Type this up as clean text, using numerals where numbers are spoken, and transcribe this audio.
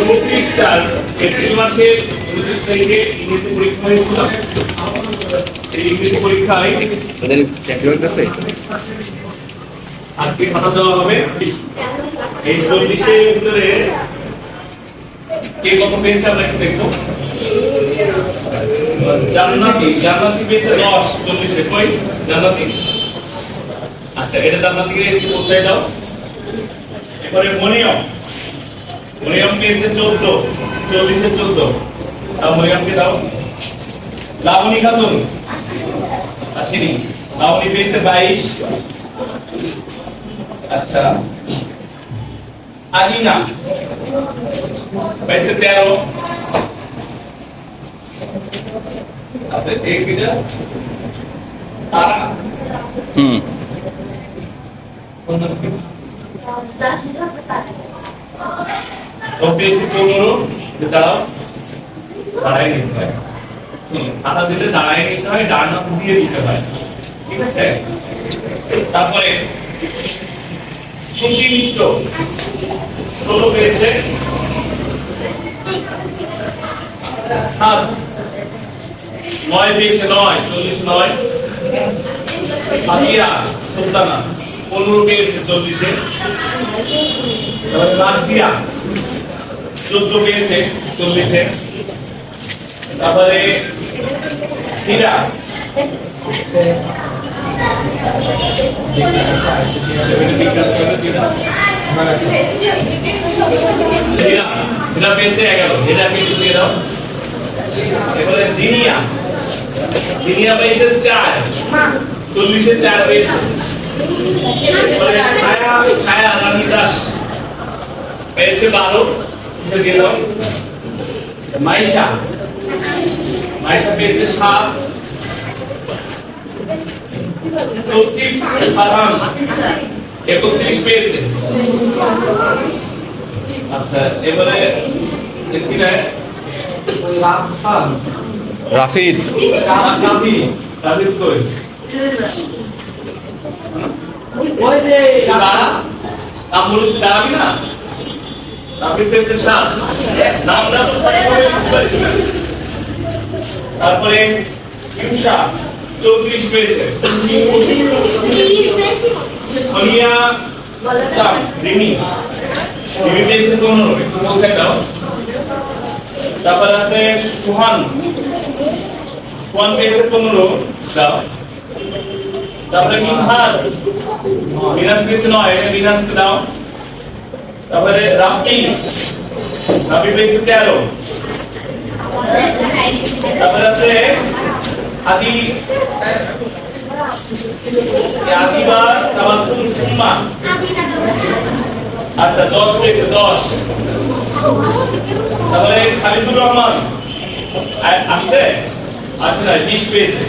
29 April মাসের 29 তারিখে ইংরেজি পরীক্ষা হয়েছিল। এই ইংরেজি পরীক্ষায় তাদের চ্যাম্পিয়ন আছে আজকে খাতা দেওয়া হবে। এই 40 এর ভিতরে কে কত পেয়েছে আমরা একটু দেখবো। জান্নাতি পেয়েছে 10 40 এ। কই জান্নাতি? আচ্ছা, এটা জান্নাতিকে একটু বসাই দাও। এবারে মরিয়ম পেয়েছে 14 40 এ 14। তাও মরিয়মকে দাও। লাবণী খাতুন আসেনি, লাবণী পেয়েছে 22। আচ্ছা, আলিনা পেয়েছে 13। আচ্ছা, এক মিনিট। তারা পেয়েছে 15। দাঁড়াও, দাঁড়াই নিতে হয়। খাতা দিলে দাঁড়াই নিতে হয়, ডান হাত দিয়ে দিতে হয়, ঠিক আছে? তারপরে শ্রুতি মিত্র 16 পেয়েছে। সাত 9 পেয়েছে, 9 40 9। সাদিয়া সুলতানা 15 পেয়েছে 40 এ। তারপরে রাজিয়া 14 পেয়েছে 40 এ। তারপরে হীরা পেয়েছে 11। এটা পেয়েছে দিয়ে দাও। এবারে জিনিয়া পেয়েছে 4 40 এ 4 পেয়েছে। ছায়া রানী দাস পেয়েছে 12। কিসে দিয়ে দাও। মাইশা পেয়েছে 7। তৌসিফ ফারহান 31 পেয়েছে। আচ্ছা, এবারে রাফিদ রাফিদ কই? ওই যে নাম বলিস, দাঁড়াবি না? রাফিদ পেয়েছে 7। নামটা তো সঠিক পারিস না। তারপরে ইউসা 34 পেয়েছে। সোনিয়া ইসলাম রিমি পেয়েছে 15। একটু বসে দাও। তারপর আছে সুহান পেয়েছে 15। দাও। তারপরে মিনহাজ পেয়েছে 9। এটা মিনহাজকে দাও। তারপরে রাফি পেয়েছে 13। তারপরে আছে আদিবা তাওয়াসসুল সুম্মা। আচ্ছা, 10 পেয়েছে 10। তারপরে খালিদুর রহমান আসে না, 20 পেয়েছে।